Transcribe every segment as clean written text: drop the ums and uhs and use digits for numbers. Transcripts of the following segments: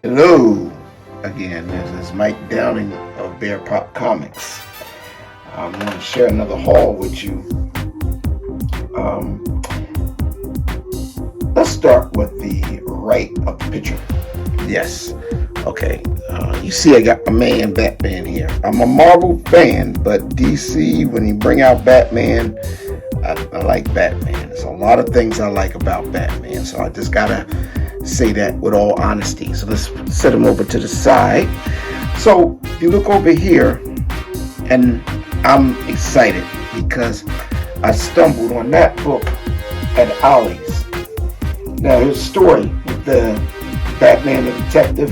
Hello again, this is Mike Downing of Bear Pop Comics. I'm going to share another haul with you. Let's start with the right of the picture. Yes, okay. You see I got my man Batman here. I'm a Marvel fan, but DC, when you bring out Batman, I like Batman. There's a lot of things I like about Batman, so I just gotta say that with all honesty. So let's set him over to the side. So if you look over here, and I'm excited because I stumbled on that book at OLLIE'S. Now his story with the Batman the Detective.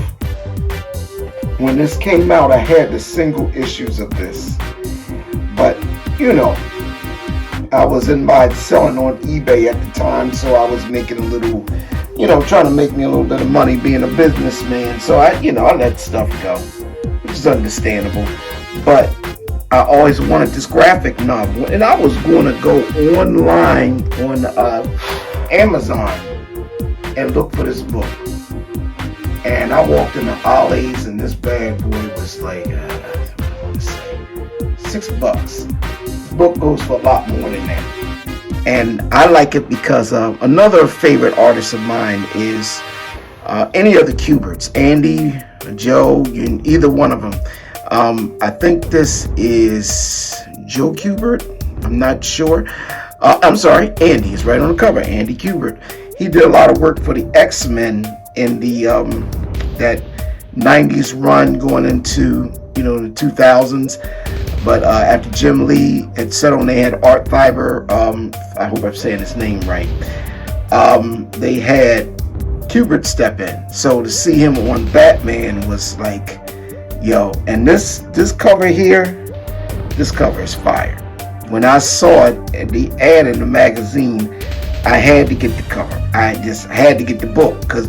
When this came out, I had the single issues of this, but you know, I was selling on eBay at the time, so I was making a little, trying to make me a little bit of money being a businessman. So I let stuff go, which is understandable. But I always wanted this graphic novel, and I was going to go online on Amazon and look for this book. And I walked into OLLIE'S, and this bad boy was like, I want to say, $6. This book goes for a lot more than that. And I like it because another favorite artist of mine is any of the Q*berts, Andy, Joe, either one of them. I think this is Joe Q*bert. I'm not sure. I'm sorry, Andy is right on the cover. Andy Q*bert. He did a lot of work for the X-Men in the that 90s run going into the 2000s. But after Jim Lee had settled, they had Art Fiber. I hope I'm saying his name right. They had Q*bert step in. So to see him on Batman was like, yo. And this cover here, this cover is fire. When I saw it at the ad in the magazine, I had to get the cover. I just had to get the book because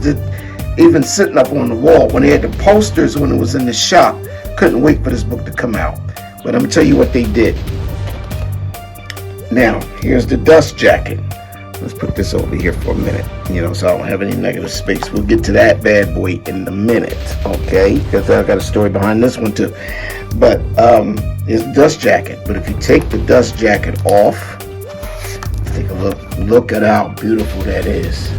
even sitting up on the wall when they had the posters when it was in the shop, couldn't wait for this book to come out. But I'm gonna tell you what they did. Now here's the dust jacket. Let's put this over here for a minute, so I don't have any negative space. We'll get to that bad boy in a minute, okay? Because I've got a story behind this one too. But it's the dust jacket. But if you take the dust jacket off, take a look. Look at how beautiful that is.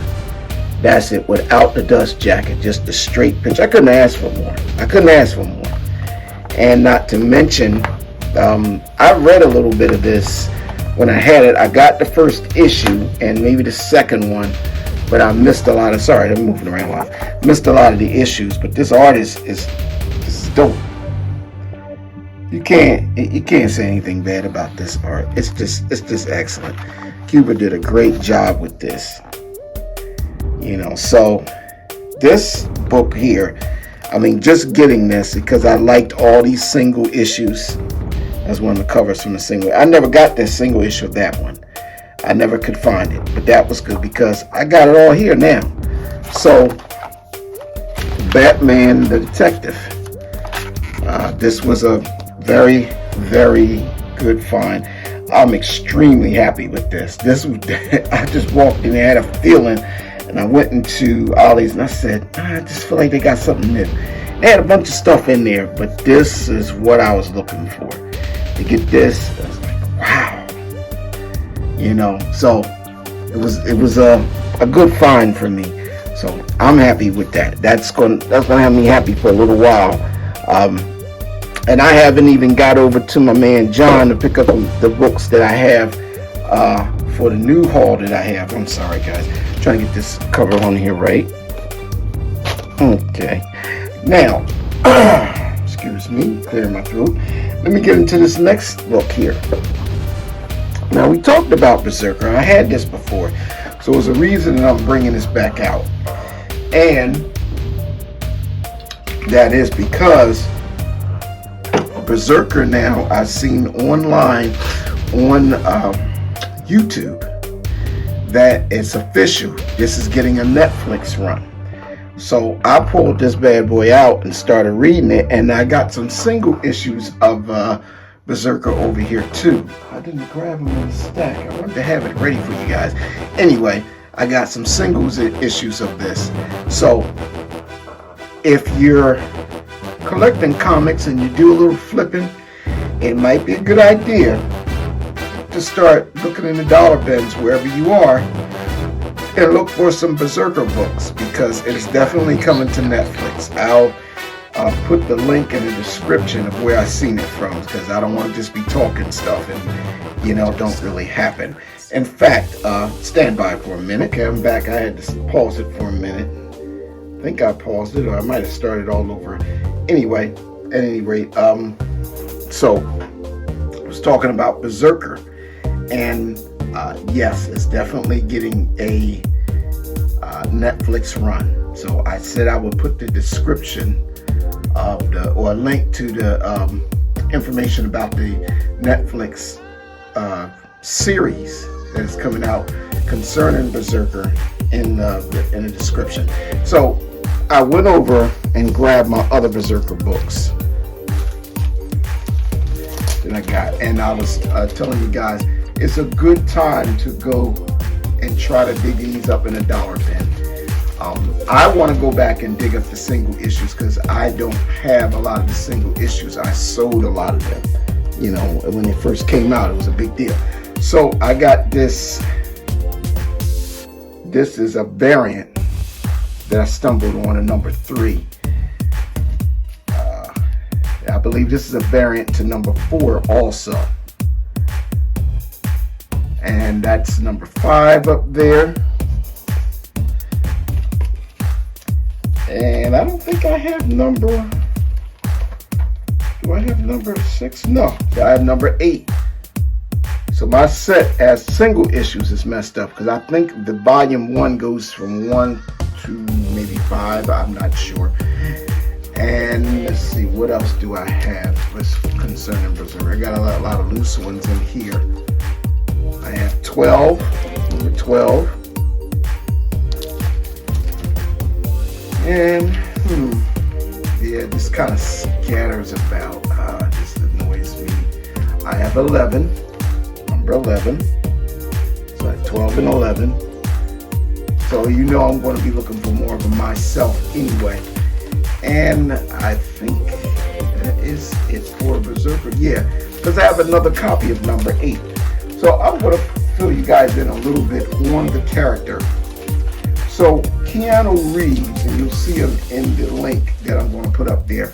That's it, without the dust jacket, just the straight picture. I couldn't ask for more. And not to mention, I read a little bit of this when I had it. I got the first issue and maybe the second one, but I missed a lot of, sorry, I'm moving around a lot. Missed a lot of the issues, but this artist is dope. You can't say anything bad about this art. It's just excellent. Q*bert did a great job with this. So this book here, just getting this because I liked all these single issues. That's one of the covers from the single. I never got this single issue of that one. I never could find it, but that was good because I got it all here now. So Batman the Detective. This was a very, very good find. I'm extremely happy with this. I just walked in there, had a feeling, and I went into OLLIE'S and I said, I just feel like they got something new. They had a bunch of stuff in there, but this is what I was looking for. To get this, I was like, wow. So it was a good find for me. So I'm happy with that. That's gonna have me happy for a little while. And I haven't even got over to my man John to pick up the books that I have for the new haul that I have. I'm sorry, guys. I'm trying to get this cover on here right. Okay. Now, excuse me, clear my throat. Let me get into this next book here. Now, we talked about BRZRKR. I had this before, so there's a reason that I'm bringing this back out. And that is because BRZRKR now I've seen online on YouTube that it's official. This is getting a Netflix run. So I pulled this bad boy out and started reading it, and I got some single issues of Berserker over here too. I didn't grab them in the stack. I wanted to have it ready for you guys. Anyway, I got some singles issues of this. So if you're collecting comics and you do a little flipping, it might be a good idea to start looking in the dollar bins wherever you are and look for some Berserker books, because it's definitely coming to Netflix. I'll put the link in the description of where I seen it from, because I don't want to just be talking stuff and, you know, don't really happen. In fact, stand by for a minute. Okay, I'm back. I had to pause it for a minute. I think I paused it, or I might have started all over. Anyway, at any rate, so I was talking about Berserker, and yes, it's definitely getting a Netflix run. So I said I would put the description of or a link to the information about the Netflix series that is coming out concerning Berserker in the description. So I went over and grabbed my other Berserker books that I got, and I was telling you guys, it's a good time to go and try to dig these up in a dollar bin. I want to go back and dig up the single issues, because I don't have a lot of the single issues. I sold a lot of them. You know, when they first came out, it was a big deal. So I got this. This is a variant that I stumbled on, a number 3. I believe this is a variant to number 4 also. And that's number 5 up there. And I don't think I have number, do I have number 6? No, I have number 8. So my set as single issues is messed up, because I think the volume 1 goes from 1 to maybe 5, I'm not sure. And let's see, what else do I have concerning Berserker? I got a lot of loose ones in here. I have 12, number 12. And, yeah, this kind of scatters about. This annoys me. I have 11, number 11. So I have 12 and 11. So you know I'm going to be looking for more of a myself anyway. And I think that is it for Berserker. Yeah, because I have another copy of number 8. So I'm going to fill you guys in a little bit on the character. So Keanu Reeves, and you'll see him in the link that I'm going to put up there.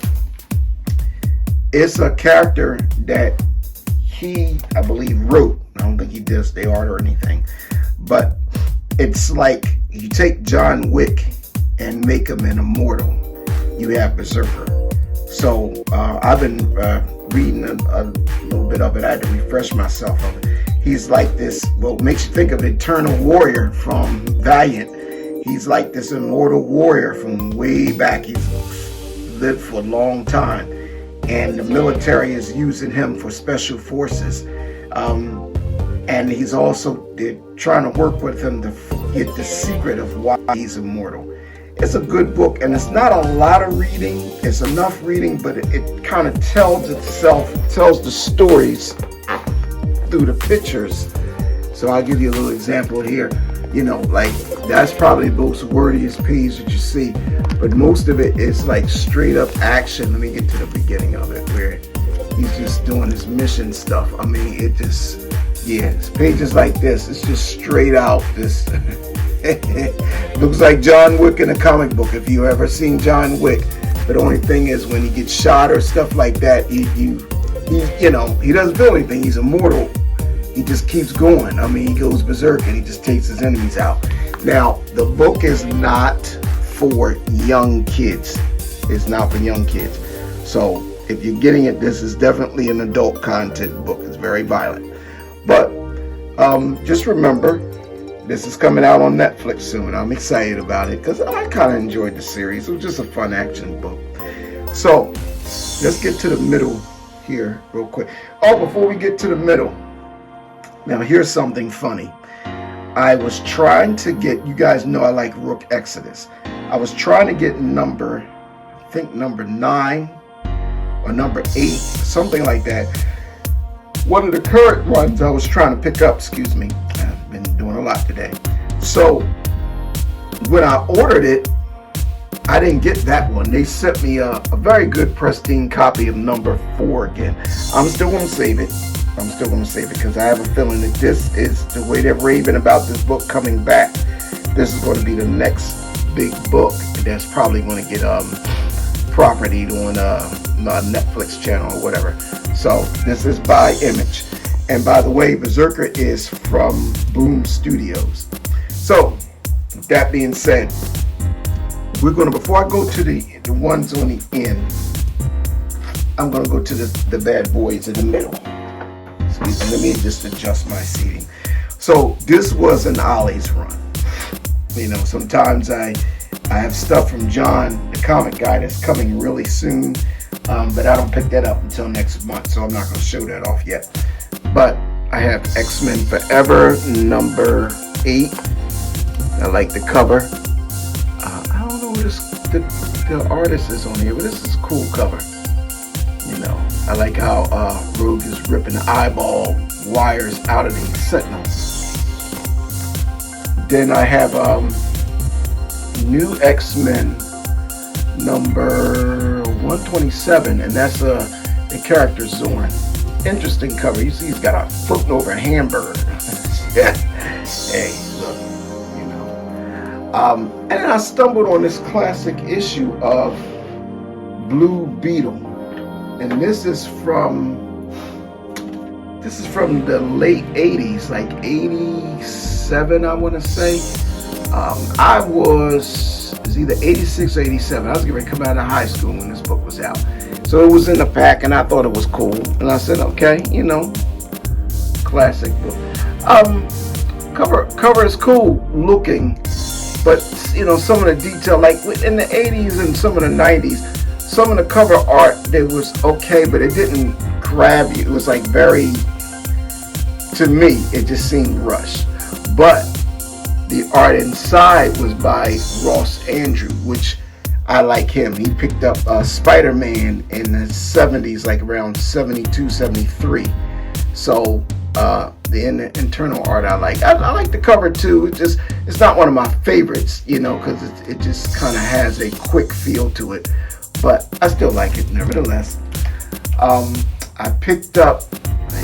It's a character that he, I believe, wrote. I don't think he does the art or anything. But it's like you take John Wick and make him an immortal. You have Berserker. So I've been reading a little bit of it. I had to refresh myself of it. He's like this, well, makes you think of Eternal Warrior from Valiant. He's like this immortal warrior from way back. He's lived for a long time. And the military is using him for special forces. And he's also, they're trying to work with him to get the secret of why he's immortal. It's a good book, and it's not a lot of reading. It's enough reading, but it kind of tells itself, tells the stories through the pictures. So I'll give you a little example here. You know, like, that's probably the most wordiest page that you see, but most of it is like straight up action. Let me get to the beginning of it, where he's just doing his mission stuff. I mean, it just, yeah, it's pages like this. It's just straight out this. Looks like John Wick in a comic book, if you ever seen John Wick. But the only thing is, when he gets shot or stuff like that, he you know, he doesn't feel anything. He's immortal. He just keeps going. I mean, he goes berserk and he just takes his enemies out. Now, the book is not for young kids. It's not for young kids. So if you're getting it, this is definitely an adult content book. It's very violent. But just remember, this is coming out on Netflix soon. I'm excited about it because I kind of enjoyed the series. It was just a fun action book. So let's get to the middle here real quick. Oh, before we get to the middle, now here's something funny. I was trying to get, you guys know I like Rook Exodus. I was trying to get number, I think number 9 or number 8, something like that. one of the current ones I was trying to pick up, excuse me, I've been doing a lot today. So when I ordered it, I didn't get that one. They sent me a very good pristine copy of number 4 again. I'm still going to save it. Because I have a feeling that this is the way they're raving about this book coming back. This is going to be the next big book that's probably going to get property on a Netflix channel or whatever. So this is by Image. And by the way, BRZRKR is from Boom Studios. So with that being said, we're going to, before I go to the ones on the end, I'm going to go to the bad boys in the middle. Excuse me, let me just adjust my seating. So this was an OLLIE'S run. You know, sometimes I have stuff from John, the comic guy, that's coming really soon, but I don't pick that up until next month, so I'm not going to show that off yet. But I have X-Men Forever number 8. I like the cover. I don't know who the artist is on here, but this is a cool cover. You know, I like how Rogue is ripping the eyeball wires out of the Sentinels. Then I have New X-Men number 127, and that's the character Zorn. Interesting cover. You see he's got a floating over a hamburger. Hey, look, you know. And then I stumbled on this classic issue of Blue Beetle. And this is from the late 80s, like 87, I want to say. I was either 86 or 87. I was getting ready to come out of high school when this book was out. So it was in the pack, and I thought it was cool. And I said, okay, you know, classic book. Cover is cool looking, but you know, some of the detail, like in the 80s and some of the 90s, some of the cover art, they was okay, but it didn't grab you. It was like very, to me, it just seemed rushed. But the art inside was by Ross Andrew, which I like him. He picked up Spider-Man in the 70s, like around 72, 73. So the internal art I like. I like the cover too. It's not one of my favorites, you know, because it just kind of has a quick feel to it. But I still like it nevertheless. I picked up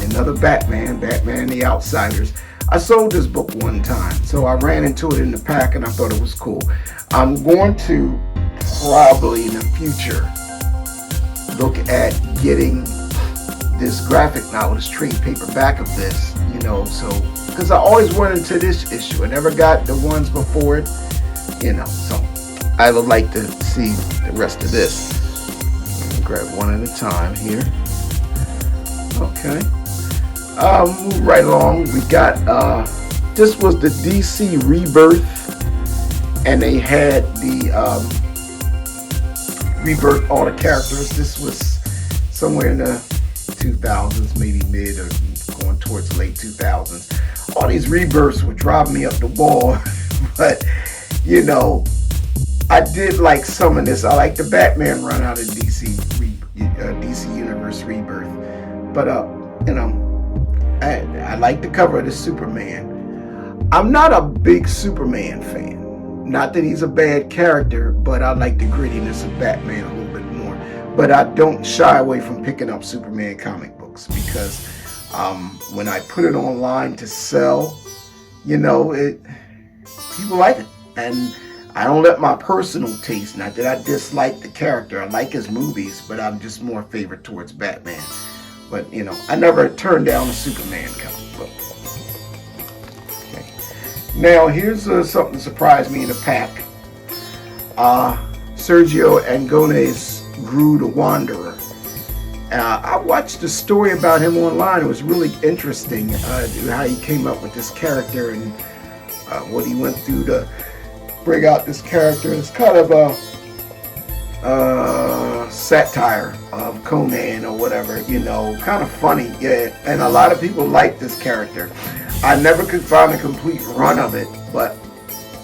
another Batman The Outsiders. I sold this book one time, so I ran into it in the pack and I thought it was cool. I'm going to probably in the future look at getting this graphic novel, this trade paperback of this, you know, so, because I always went into this issue. I never got the ones before it, you know, so I would like to see the rest of this. Grab one at a time here. Okay. Move right along. We got, this was the DC Rebirth, and they had the Rebirth, all the characters. This was somewhere in the 2000s, maybe mid or going towards late 2000s. All these Rebirths would drive me up the wall, but, you know, I did like some of this. I like the Batman run out of DC Universe Rebirth. But, you know, I like the cover of the Superman. I'm not a big Superman fan. Not that he's a bad character, but I like the grittiness of Batman a little bit more. But I don't shy away from picking up Superman comic books because when I put it online to sell, you know, people like it. And I don't let my personal taste, not that I dislike the character, I like his movies, but I'm just more favorite towards Batman. But, you know, I never turned down a Superman comic book. Okay. Now, here's something that surprised me in the pack. Sergio Angones Grew the Wanderer. I watched the story about him online. It was really interesting how he came up with this character and what he went through to bring out this character. It's kind of a satire of Conan or whatever, you know, kind of funny, yeah. And a lot of people like this character. I never could find a complete run of it, but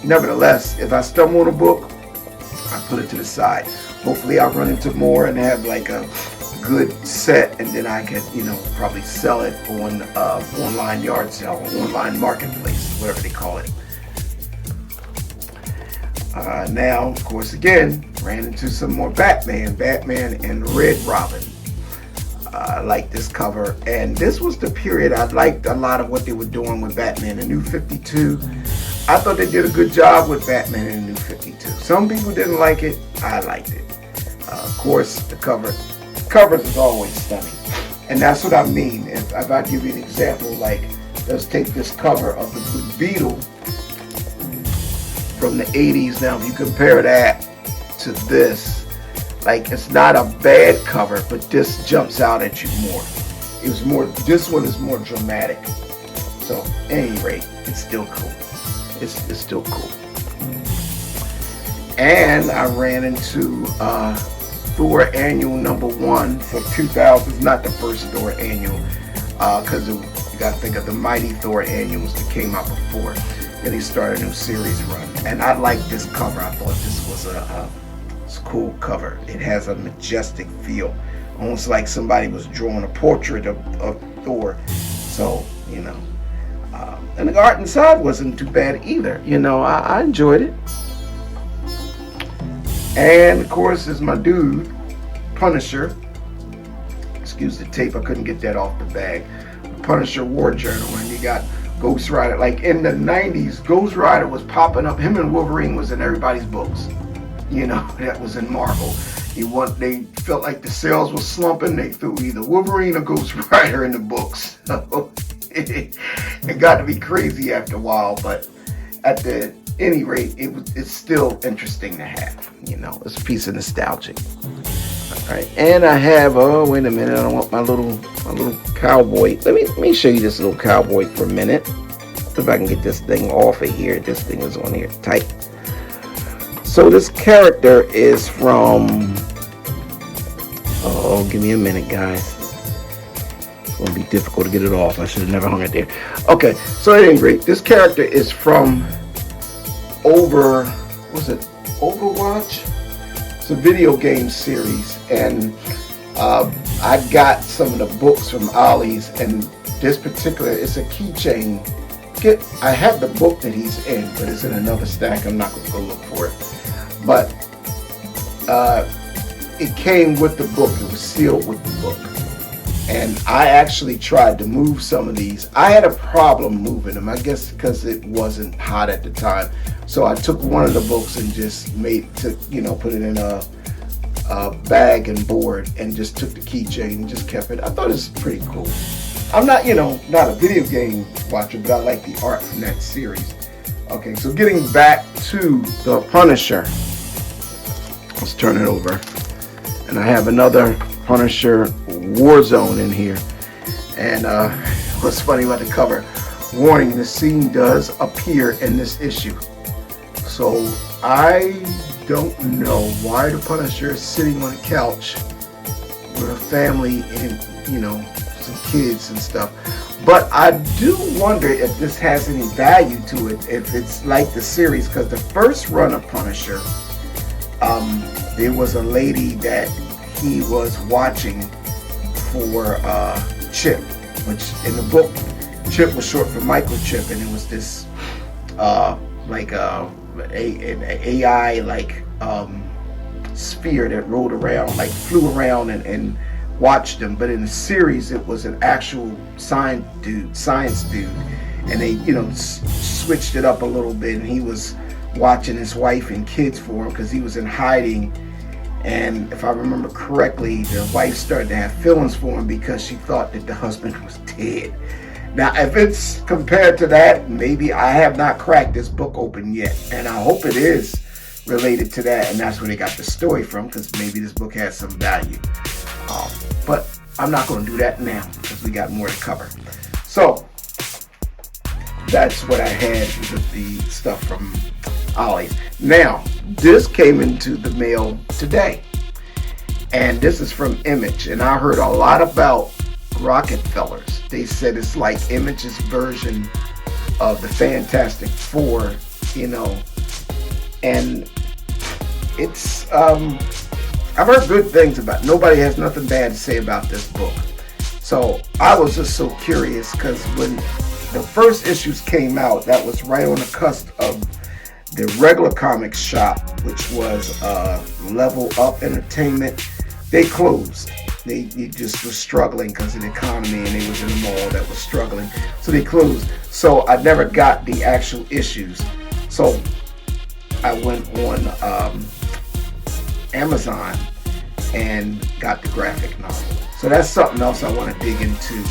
nevertheless, if I stumble on a book, I put it to the side. Hopefully I'll run into more and have like a good set, and then I could, probably sell it on online yard sale, online marketplace, whatever they call it. Now, of course, again, ran into some more Batman and Red Robin. I like this cover, and this was the period I liked a lot of what they were doing with Batman and New 52. I thought they did a good job with Batman and New 52. Some people didn't like it. I liked it. Of course, the covers is always stunning, and that's what I mean. If I give you an example, like let's take this cover of the Blue Beetle from the 80s. Now, if you compare that to this, like, it's not a bad cover, but this jumps out at you more. This one is more dramatic. So, at any rate, it's still cool. It's still cool. And I ran into Thor Annual #1 for 2000. It's not the first Thor Annual, because you got to think of the Mighty Thor Annuals that came out before. Then he started a new series run, and I like this cover. I thought this was a cool cover. It has a majestic feel, almost like somebody was drawing a portrait of Thor. So, and the art inside wasn't too bad either. I enjoyed it. And of course, is my dude Punisher. Excuse the tape, I couldn't get that off the bag. Punisher War Journal, and you got Ghost Rider. Like in the 90s, Ghost Rider was popping up. Him and Wolverine was in everybody's books. That was in Marvel. They felt like the sales was slumping. They threw either Wolverine or Ghost Rider in the books. It got to be crazy after a while, but at any rate, it's still interesting to have. It's a piece of nostalgia. All right, and I have. Oh, wait a minute! I don't want my little cowboy. Let me show you this little cowboy for a minute. See if I can get this thing off of here. This thing is on here tight. So this character is from. Oh, give me a minute, guys. It's gonna be difficult to get it off. I should have never hung it there. Okay, so at any rate, this character is from Overwatch? It's a video game series, and I got some of the books from OLLIE'S, and this particular, it's a keychain. I have the book that he's in, but it's in another stack. I'm not going to go look for it. But it came with the book. It was sealed with the book. And I actually tried to move some of these. I had a problem moving them, I guess because it wasn't hot at the time. So I took one of the books and just put it in a bag and board, and just took the keychain and just kept it. I thought it was pretty cool. I'm not, not a video game watcher, but I like the art from that series. Okay, so getting back to the Punisher. Let's turn it over. And I have another Punisher Warzone in here. And what's funny about the cover, warning, the scene does appear in this issue. So I don't know why the Punisher is sitting on a couch with a family and some kids and stuff. But I do wonder if this has any value to it, if it's like the series, because the first run of Punisher, there was a lady that he was watching for Chip, which in the book Chip was short for microchip, and it was this an AI sphere that rolled around, flew around and watched them. But in the series, it was an actual science dude, and they switched it up a little bit, and he was watching his wife and kids for him because he was in hiding. And if I remember correctly, the wife started to have feelings for him because she thought that the husband was dead. Now, if it's compared to that, maybe I have not cracked this book open yet, and I hope it is related to that, and that's where they got the story from, because maybe this book has some value. But I'm not going to do that now because we got more to cover. So that's what I had with the stuff from OLLIE'S. Now, this came into the mail today, and this is from Image, and I heard a lot about Rockefellers. They said it's like Image's version of the Fantastic Four, and it's I've heard good things about it. Nobody has nothing bad to say about this book. So I was just so curious because when the first issues came out, that was right on the cusp of the regular comics shop, which was Level Up Entertainment. They closed. They just were struggling because of the economy, and they was in a mall that was struggling. So they closed. So I never got the actual issues. So I went on Amazon and got the graphic novel. So that's something else I want to dig into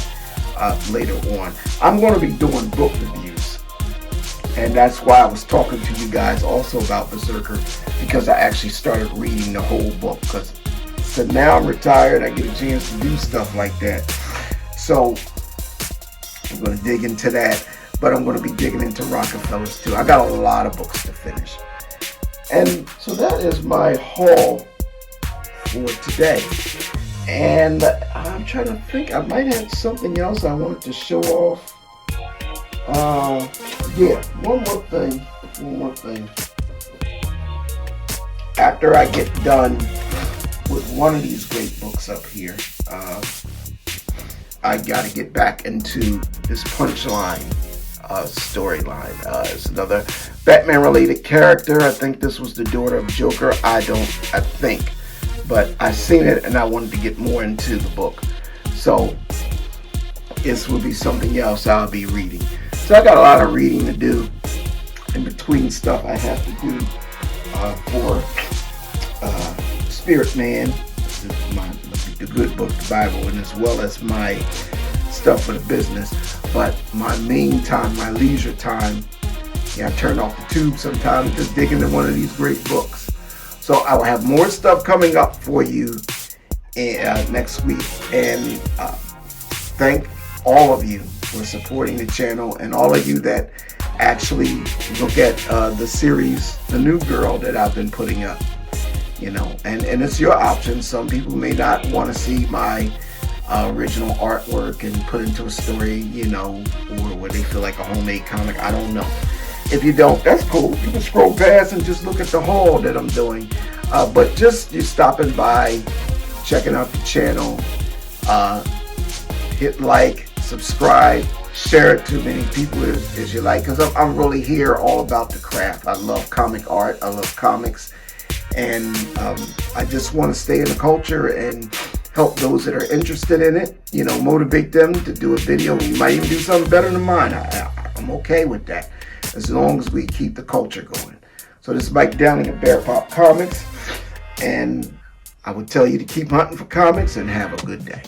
later on. I'm going to be doing book reviews, and that's why I was talking to you guys also about Berserker, because I actually started reading the whole book. So now I'm retired, I get a chance to do stuff like that. So I'm going to dig into that, but I'm going to be digging into Rockefellers too. I got a lot of books to finish. And so that is my haul for today. And I'm trying to think, I might have something else I wanted to show off. Yeah, one more thing. After I get done with one of these great books up here, I gotta get back into this Punchline storyline. It's another Batman related character. I think this was the daughter of Joker. I think. But I seen it and I wanted to get more into the book. So this will be something else I'll be reading. So I got a lot of reading to do in between stuff I have to do for Spirit Man, the good book, the Bible, and as well as my stuff for the business. But my main time, my leisure time, I turn off the tube sometimes, just dig into one of these great books. So I will have more stuff coming up for you next week. And thank all of you for supporting the channel, and all of you that actually look at the series, The New Girl, that I've been putting up. And it's your option. Some people may not want to see my original artwork and put into a story, or where they feel like a homemade comic. I don't know. If you don't, that's cool. You can scroll past and just look at the haul that I'm doing. But just you stopping by, checking out the channel, hit like, subscribe, share it to many people as you like, because I'm really here all about the craft. I love comic art. I love comics. And I just want to stay in the culture and help those that are interested in it, motivate them to do a video. You might even do something better than mine. I'm okay with that, as long as we keep the culture going. So this is Mike Downing at Bear Pop Comics, and I would tell you to keep hunting for comics and have a good day.